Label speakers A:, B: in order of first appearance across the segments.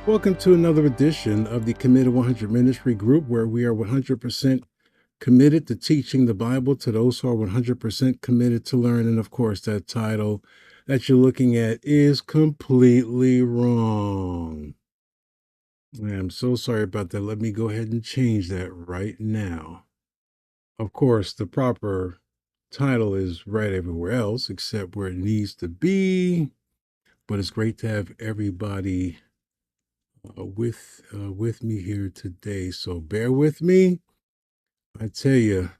A: Welcome to another edition of the Committed 100 Ministry Group, where we are 100% committed to teaching the Bible to those who are 100% committed to learn. And of course, that title that you're looking at is completely wrong. I'm so sorry about that. Let me go ahead and change that right now. Of course, the proper title is right everywhere else except where it needs to be. But it's great to have everybody with me here today. So bear with me. I tell you,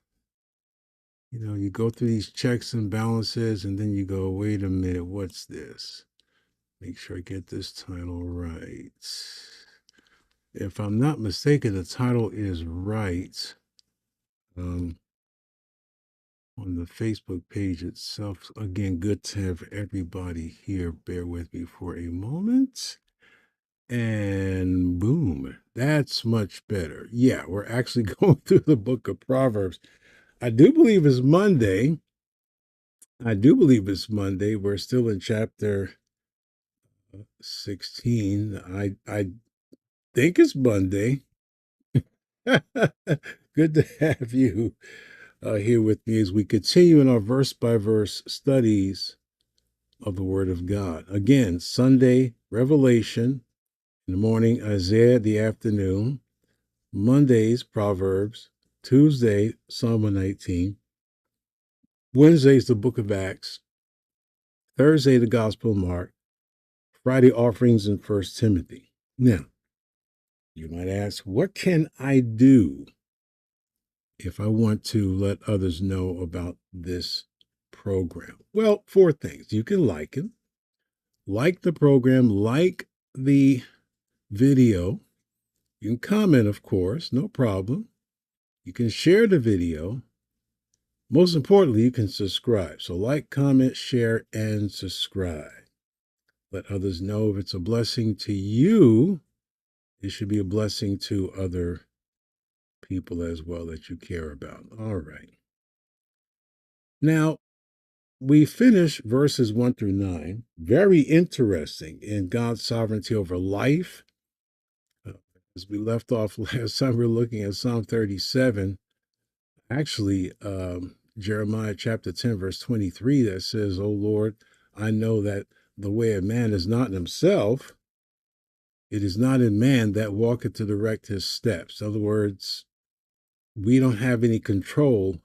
A: you go through these checks and balances, and then you go, wait a minute, what's this? Make sure I get this title right. If I'm not mistaken, the title is right on the Facebook page itself. Again, good to have everybody here. Bear with me for a moment. And boom, that's much better. Yeah, we're actually going through the book of Proverbs. I do believe it's Monday. We're still in chapter 16. I think it's Monday. Good to have you here with me as we continue in our verse by verse studies of the Word of God. Again, Sunday, Revelation. In the morning, Isaiah, the afternoon. Mondays, Proverbs. Tuesday, Psalm 119. Wednesday's the book of Acts. Thursday, the Gospel of Mark. Friday, offerings in 1 Timothy. Now, you might ask, what can I do if I want to let others know about this program? Well, four things. You can like it, like the program, like the video. You can comment, of course, no problem. You can share the video. Most importantly, you can subscribe. So like, comment, share, and subscribe. Let others know if it's a blessing to you. It should be a blessing to other people as well that you care about. All right. Now, we finish verses 1 through 9. Very interesting in God's sovereignty over life. As we left off last time, we were looking at Psalm 37. Actually, Jeremiah chapter 10, verse 23, that says, "O Lord, I know that the way of man is not in himself. It is not in man that walketh to direct his steps." In other words, we don't have any control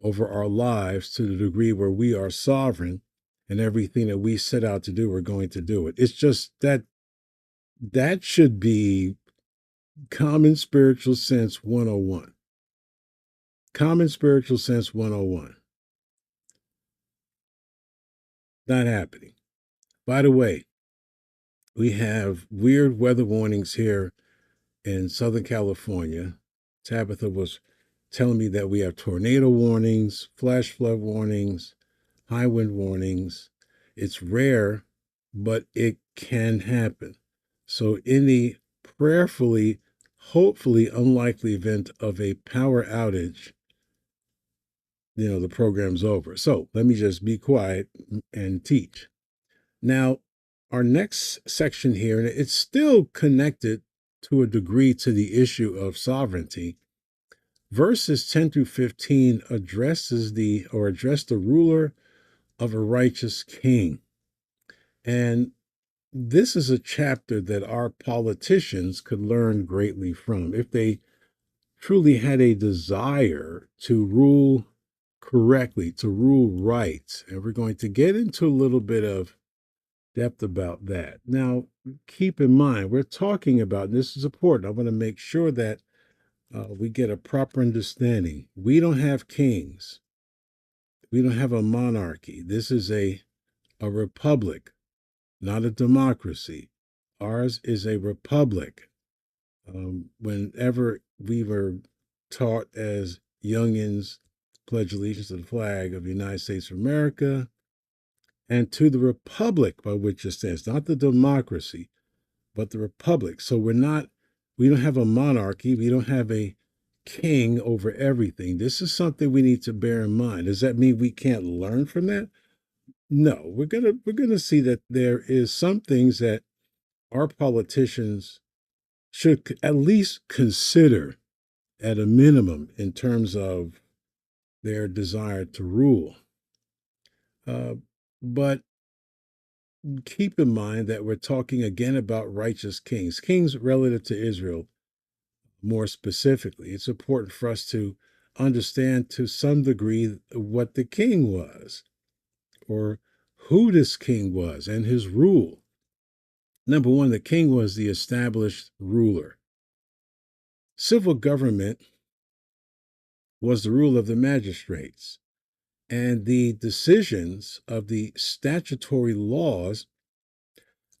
A: over our lives to the degree where we are sovereign, and everything that we set out to do, we're going to do it. It's just that should be common spiritual sense 101. Common spiritual sense 101. Not happening. By the way, we have weird weather warnings here in Southern California. Tabitha was telling me that we have tornado warnings, flash flood warnings, high wind warnings. It's rare, but it can happen. So in the prayerfully, hopefully unlikely event of a power outage, the program's over. So let me just be quiet and teach. Now, our next section here, and it's still connected to a degree to the issue of sovereignty. Verses 10 through 15 address the ruler of a righteous king. And this is a chapter that our politicians could learn greatly from if they truly had a desire to rule correctly, to rule right. And we're going to get into a little bit of depth about that. Now, keep in mind, we're talking about, and this is important, I want to make sure that we get a proper understanding. We don't have kings. We don't have a monarchy. This is a republic, not a democracy. Ours is a republic. Whenever we were taught as youngins, pledge allegiance to the flag of the United States of America and to the republic by which it stands, not the democracy, but the republic. So we don't have a monarchy. We don't have a king over everything. This is something we need to bear in mind. Does that mean we can't learn from that? No, we're gonna see that there is some things that our politicians should at least consider, at a minimum, in terms of their desire to rule. Uh, but keep in mind that we're talking again about righteous kings, kings relative to Israel more specifically. It's important for us to understand to some degree what the king was or who this king was and his rule. Number one, the king was the established ruler. Civil government was the rule of the magistrates, and the decisions of the statutory laws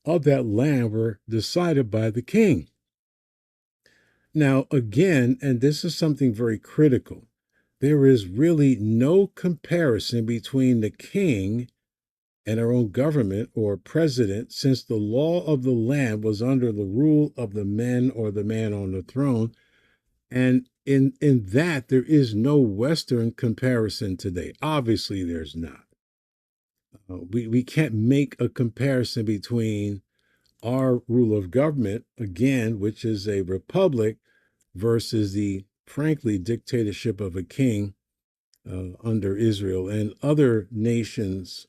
A: of that land were decided by the king. Now, again, and this is something very critical, there is really no comparison between the king and our own government or president, since the law of the land was under the rule of the men or the man on the throne. And in that, there is no Western comparison today. Obviously, there's not. We can't make a comparison between our rule of government, again, which is a republic, versus the, frankly, dictatorship of a king under Israel and other nations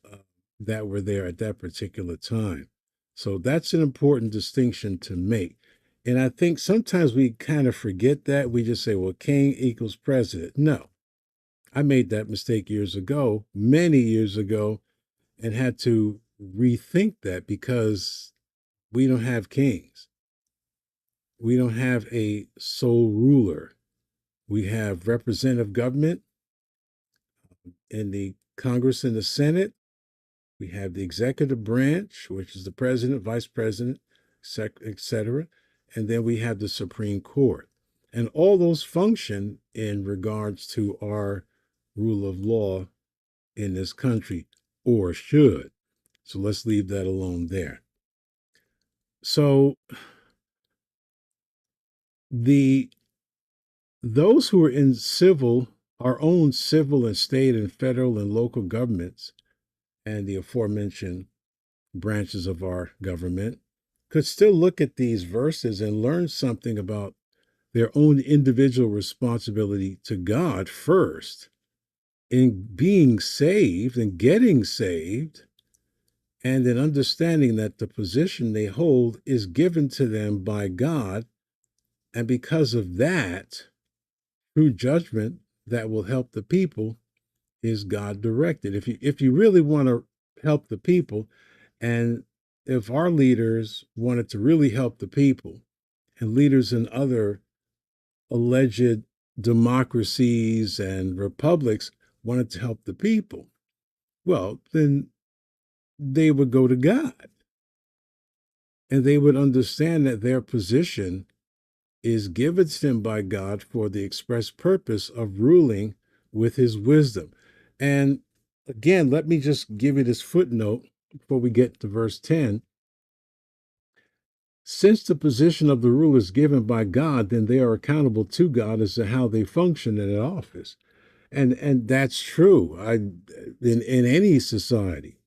A: that were there at that particular time. So that's an important distinction to make. And I think sometimes we kind of forget that. We just say, well, king equals president. No, I made that mistake years ago, many years ago, and had to rethink that because we don't have kings. We don't have a sole ruler. We have representative government in the Congress and the Senate. We have the executive branch, which is the president, vice president, etc. And then we have the Supreme Court. And all those function in regards to our rule of law in this country, or should. So let's leave that alone there. So those who are in our own civil and state and federal and local governments, and the aforementioned branches of our government, could still look at these verses and learn something about their own individual responsibility to God first in being saved and getting saved, and then understanding that the position they hold is given to them by God. And because of that, true judgment that will help the people is God directed. If you really want to help the people, and if our leaders wanted to really help the people, and leaders in other alleged democracies and republics wanted to help the people, well, then they would go to God, and they would understand that their position is given to them by God for the express purpose of ruling with his wisdom. And again, let me just give you this footnote before we get to verse 10. Since the position of the ruler is given by God, then they are accountable to God as to how they function in an office. And that's true. In any society,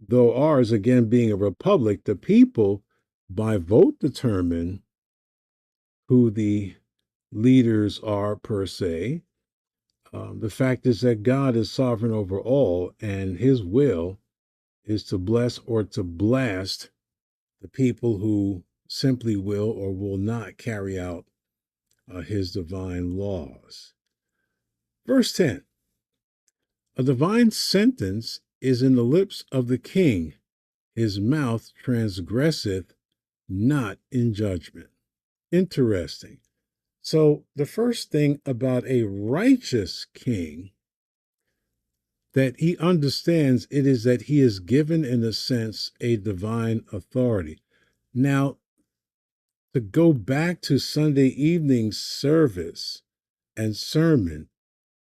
A: though ours, again, being a republic, the people by vote determine who the leaders are per se. The fact is that God is sovereign over all, and his will is to bless or to blast the people who simply will or will not carry out his divine laws. Verse 10, a divine sentence is in the lips of the king. His mouth transgresseth not in judgment. Interesting. So the first thing about a righteous king that he understands it is that he is given, in a sense, a divine authority. Now, to go back to Sunday evening service and sermon,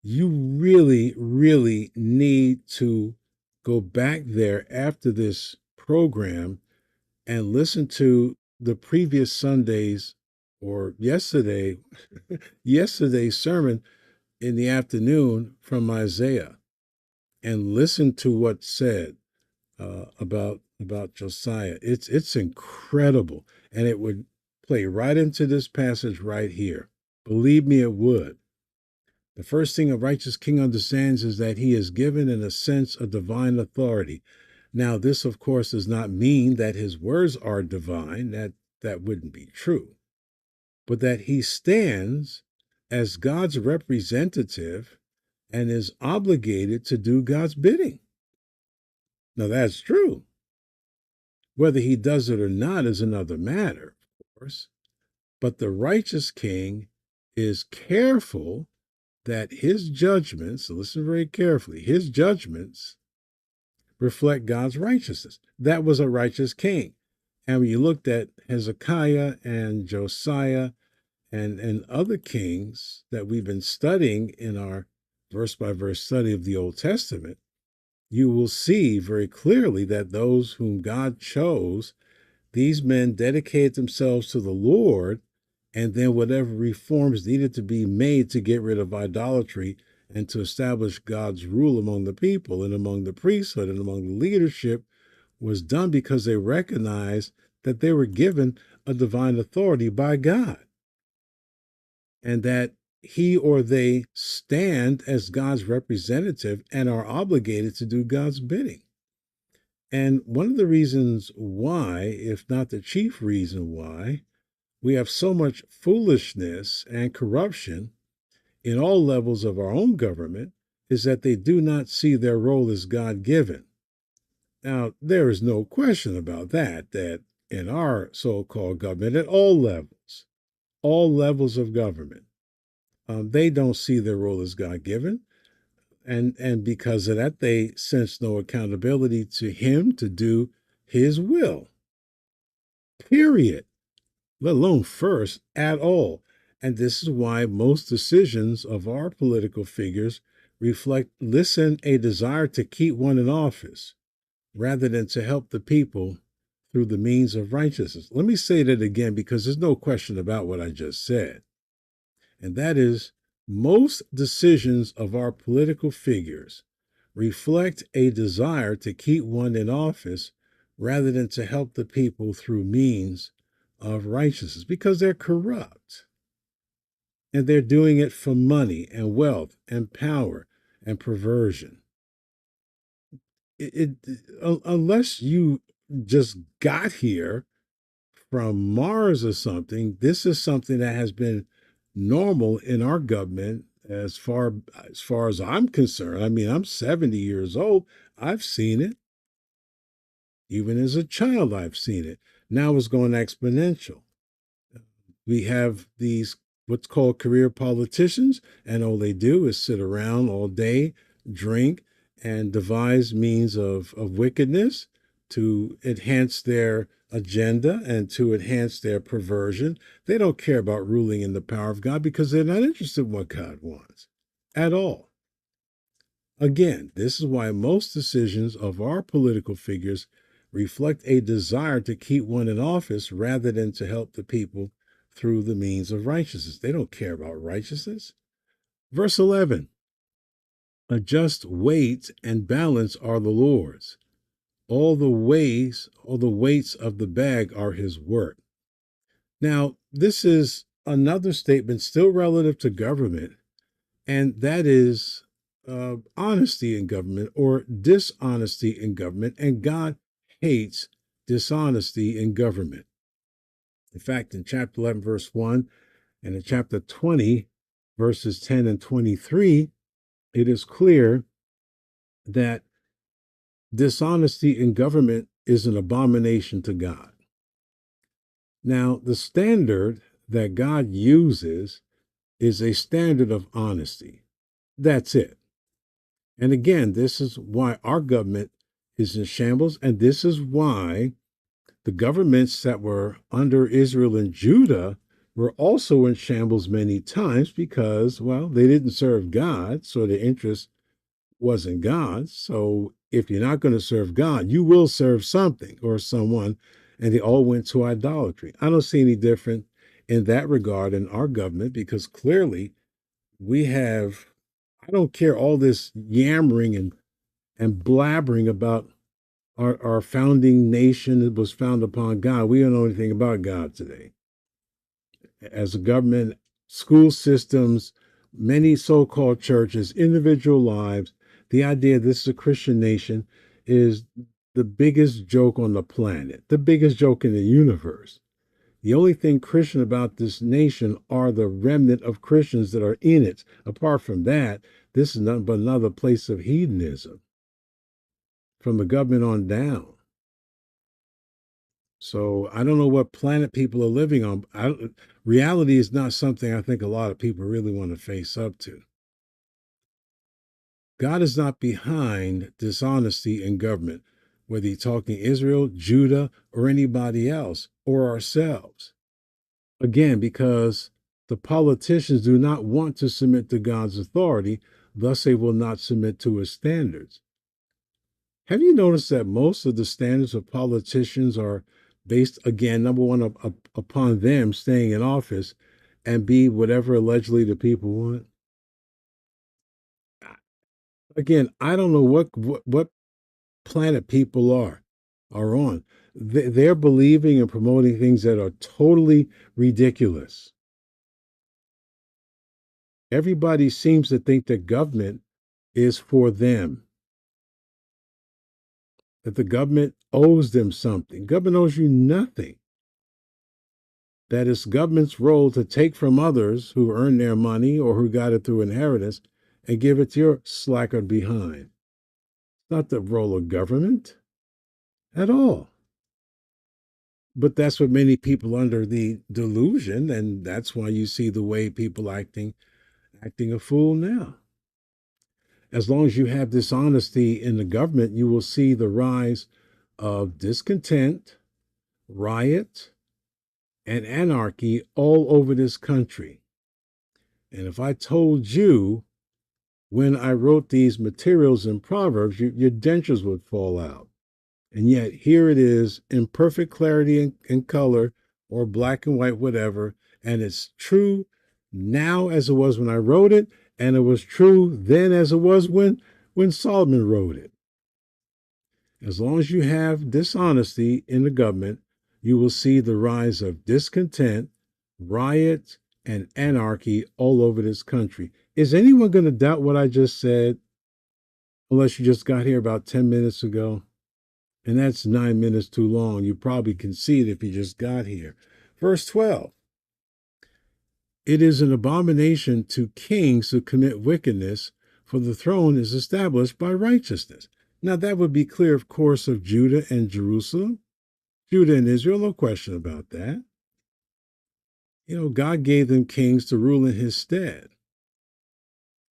A: you really, really need to go back there after this program and listen to the previous Sunday's or yesterday's sermon in the afternoon from Isaiah, and listen to what's said about about Josiah. It's incredible. And it would play right into this passage right here. Believe me, it would. The first thing a righteous king understands is that he is given, in a sense, a divine authority. Now, this, of course, does not mean that his words are divine. That wouldn't be true. But that he stands as God's representative and is obligated to do God's bidding. Now, that's true. Whether he does it or not is another matter, of course. But the righteous king is careful that his judgments, listen very carefully, his judgments reflect God's righteousness. That was a righteous king. And when you looked at Hezekiah and Josiah and other kings that we've been studying in our verse by verse study of the Old Testament, you will see very clearly that those whom God chose, these men dedicated themselves to the Lord, and then whatever reforms needed to be made to get rid of idolatry and to establish God's rule among the people and among the priesthood and among the leadership was done because they recognized that they were given a divine authority by God and that he or they stand as God's representative and are obligated to do God's bidding. And one of the reasons why, if not the chief reason why, we have so much foolishness and corruption in all levels of our own government is that they do not see their role as God-given. Now, there is no question about that in our so-called government, at all levels of government, they don't see their role as God-given. And because of that, they sense no accountability to him to do his will, period, let alone first at all. And this is why most decisions of our political figures reflect, a desire to keep one in office rather than to help the people through the means of righteousness. Let me say that again because there's no question about what I just said. And that is, most decisions of our political figures reflect a desire to keep one in office rather than to help the people through means of righteousness because they're corrupt. And they're doing it for money and wealth and power and perversion. Unless you just got here from Mars or something, this is something that has been normal in our government as far as I'm concerned. I mean, I'm 70 years old. I've seen it. Even as a child, I've seen it. Now it's going exponential. We have these what's called career politicians, and all they do is sit around all day, drink, and devise means of wickedness to enhance their agenda and to enhance their perversion. They don't care about ruling in the power of God because they're not interested in what God wants at all. Again, this is why most decisions of our political figures reflect a desire to keep one in office rather than to help the people through the means of righteousness. They don't care about righteousness. Verse 11, a just weight and balance are the Lord's. All the weights of the bag are his work. Now, this is another statement still relative to government, and that is honesty in government or dishonesty in government, and God hates dishonesty in government. In fact, in chapter 11, verse 1, and in chapter 20, verses 10 and 23, it is clear that dishonesty in government is an abomination to God. Now, the standard that God uses is a standard of honesty. That's it. And again, this is why our government is in shambles, and this is why the governments that were under Israel and Judah were also in shambles many times because, well, they didn't serve God, so their interest wasn't God. So if you're not going to serve God, you will serve something or someone, and they all went to idolatry. I don't see any different in that regard in our government because clearly we have, I don't care all this yammering and blabbering about our founding nation was founded upon God. We don't know anything about God today. As a government, school systems, many so-called churches, individual lives, the idea this is a Christian nation is the biggest joke on the planet, the biggest joke in the universe. The only thing Christian about this nation are the remnant of Christians that are in it. Apart from that, this is nothing but another place of hedonism from the government on down. So I don't know what planet people are living on. Reality is not something I think a lot of people really want to face up to. God is not behind dishonesty in government, whether you're talking Israel, Judah, or anybody else, or ourselves. Again, because the politicians do not want to submit to God's authority, thus they will not submit to his standards. Have you noticed that most of the standards of politicians are based, again, number one, upon them staying in office, and B, whatever allegedly the people want? Again, I don't know what planet people are on. They're believing and promoting things that are totally ridiculous. Everybody seems to think that government is for them, that the government owes them something. Government owes you nothing. That it's government's role to take from others who earned their money or who got it through inheritance and give it to your slacker behind. It's not the role of government at all. But that's what many people under the delusion, and that's why you see the way people acting a fool now. As long as you have dishonesty in the government, you will see the rise of discontent, riot, and anarchy all over this country. And if I told you when I wrote these materials in Proverbs, your dentures would fall out. And yet here it is in perfect clarity and color, or black and white, whatever. And it's true now as it was when I wrote it. And it was true then as it was when Solomon wrote it. As long as you have dishonesty in the government, you will see the rise of discontent, riot, and anarchy all over this country. Is anyone going to doubt what I just said? Unless you just got here about 10 minutes ago. And that's 9 minutes too long. You probably can see it if you just got here. Verse 12. It is an abomination to kings who commit wickedness, for the throne is established by righteousness. Now, that would be clear, of course, of Judah and Jerusalem. Judah and Israel, no question about that. God gave them kings to rule in his stead.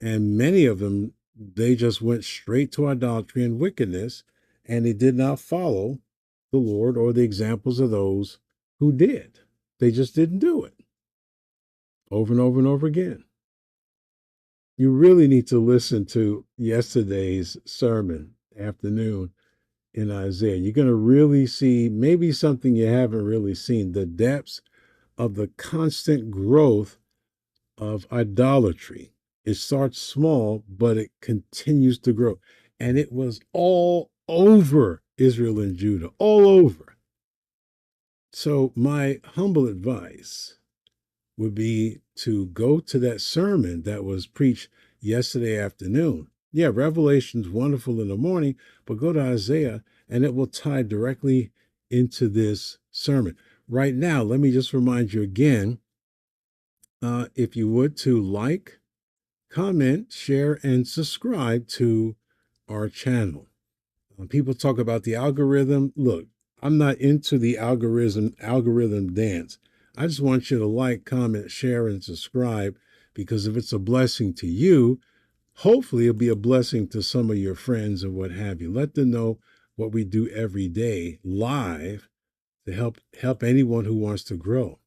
A: And many of them, they just went straight to idolatry and wickedness, and they did not follow the Lord or the examples of those who did. They just didn't do it. Over and over and over again. You really need to listen to yesterday's sermon afternoon in Isaiah. You're going to really see maybe something you haven't really seen, the depths of the constant growth of idolatry. It starts small, but it continues to grow. And it was all over Israel and Judah, all over. So my humble advice would be to go to that sermon that was preached yesterday afternoon. Yeah, Revelation's wonderful in the morning, but go to Isaiah and it will tie directly into this sermon. Right now, let me just remind you again, if you would, to like, comment, share, and subscribe to our channel. When people talk about the algorithm, look, I'm not into the algorithm dance. I just want you to like, comment, share, and subscribe, because if it's a blessing to you, hopefully it'll be a blessing to some of your friends and what have you. Let them know what we do every day live to help anyone who wants to grow.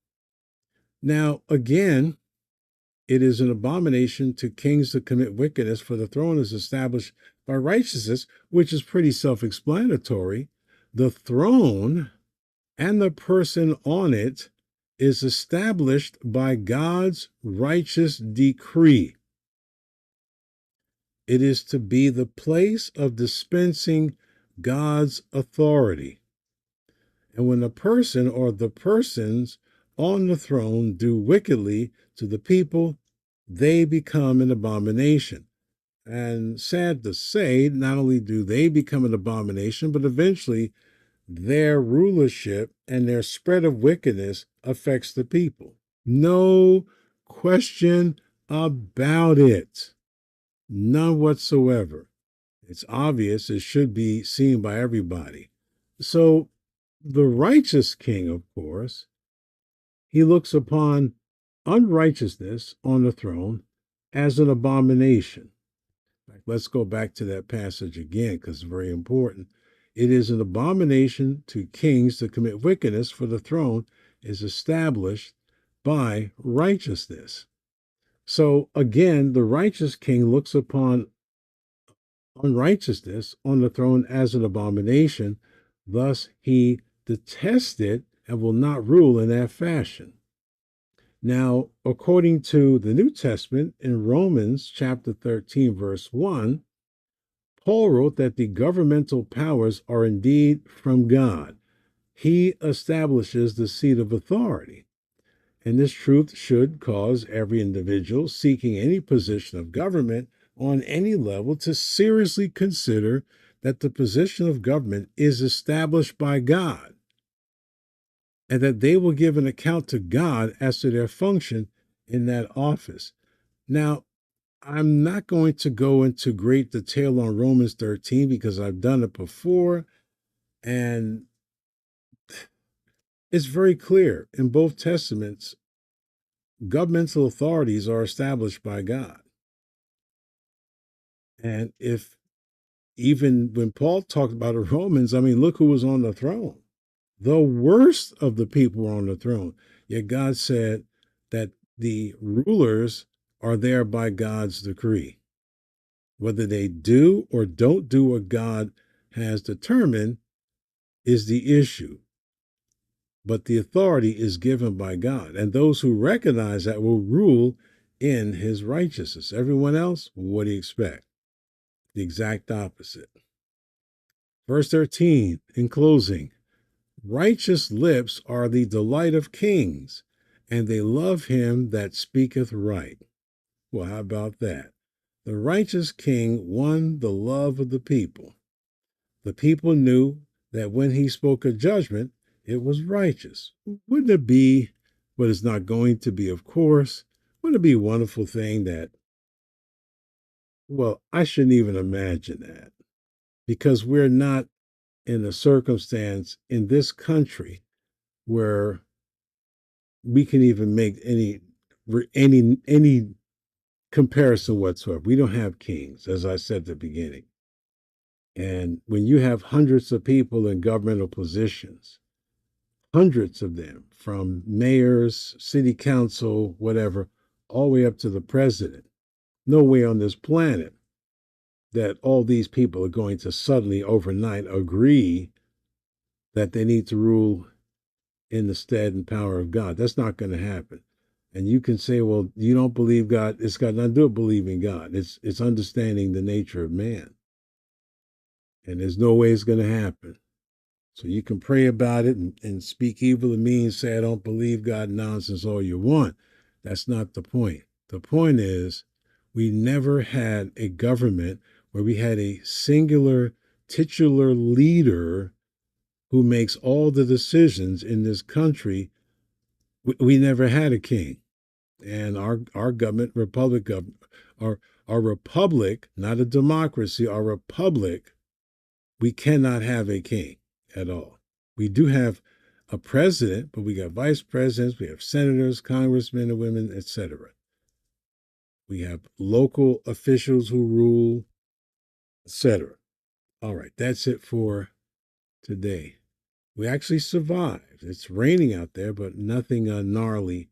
A: Now, again, it is an abomination to kings to commit wickedness, for the throne is established by righteousness, which is pretty self-explanatory. The throne and the person on it is established by God's righteous decree. It is to be the place of dispensing God's authority. And when a person or the persons on the throne do wickedly to the people, they become an abomination. And sad to say, not only do they become an abomination, but eventually their rulership and their spread of wickedness affects the people. No question about it. None whatsoever. It's obvious. It should be seen by everybody. So the righteous king, of course, he looks upon unrighteousness on the throne as an abomination. Let's go back to that passage again because it's very important. It is an abomination to kings to commit wickedness, for the throne is established by righteousness. So again, the righteous king looks upon unrighteousness on the throne as an abomination. Thus, he detests it and will not rule in that fashion. Now, according to the New Testament, in Romans chapter 13, verse 1, Paul wrote that the governmental powers are indeed from God. He establishes the seat of authority. And this truth should cause every individual seeking any position of government on any level to seriously consider that the position of government is established by God and that they will give an account to God as to their function in that office. Now, I'm not going to go into great detail on Romans 13 because I've done it before, and it's very clear in both testaments, governmental authorities are established by God. And if even when Paul talked about the Romans, I mean, look who was on the throne. The worst of the people were on the throne. Yet God said that the rulers are there by God's decree. Whether they do or don't do what God has determined is the issue. But the authority is given by God. And those who recognize that will rule in his righteousness. Everyone else, what do you expect? The exact opposite. Verse 13, in closing, righteous lips are the delight of kings, and they love him that speaketh right. Well, how about that? The righteous king won the love of the people. The people knew that when he spoke a judgment, it was righteous. Wouldn't it be, but it's not going to be, of course, wouldn't it be a wonderful thing that, well, I shouldn't even imagine that because we're not in a circumstance in this country where we can even make any comparison whatsoever. We don't have kings, as I said at the beginning. And when you have hundreds of people in governmental positions, hundreds of them, from mayors, city council, whatever, all the way up to the president, no way on this planet that all these people are going to suddenly overnight agree that they need to rule in the stead and power of God. That's not going to happen. And you can say, well, you don't believe God. It's got nothing to do with believing God. It's understanding the nature of man. And there's no way it's going to happen. So you can pray about it and speak evil of me and say, I don't believe God nonsense all you want. That's not the point. The point is, we never had a government where we had a singular titular leader who makes all the decisions in this country. We never had a king. And our government, our republic, not a democracy, our republic, we cannot have a king at all. We do have a president, but we got vice presidents, we have senators, congressmen and women, etc. We have local officials who rule, etc. All right, that's it for today. We actually survived. It's raining out there, but nothing gnarly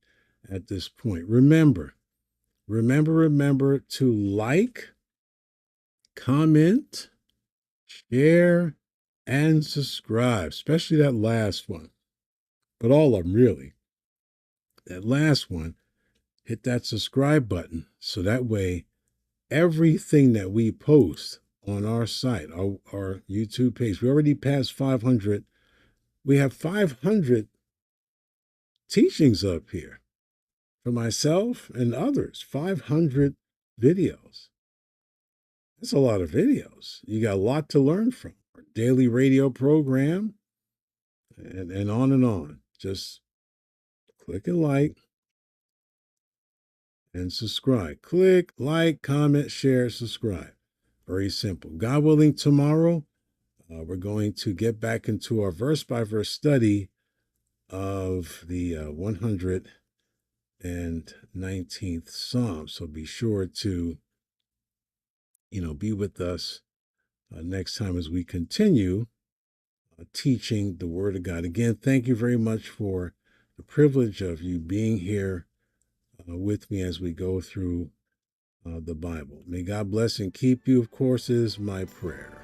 A: at this point. Remember to like, comment, share, and subscribe, especially that last one. But all of them, really. That last one, hit that subscribe button so that way everything that we post on our site, our YouTube page. We already passed 500. We have 500 teachings up here for myself and others. 500 videos. That's a lot of videos. You got a lot to learn from. Our daily radio program and on and on. Just click and like and subscribe. Click, like, comment, share, subscribe. Very simple. God willing, tomorrow we're going to get back into our verse by verse study of the 119th Psalm. So be sure to, be with us next time as we continue teaching the Word of God. Again, thank you very much for the privilege of you being here with me as we go through the Bible. May God bless and keep you, of course, is my prayer.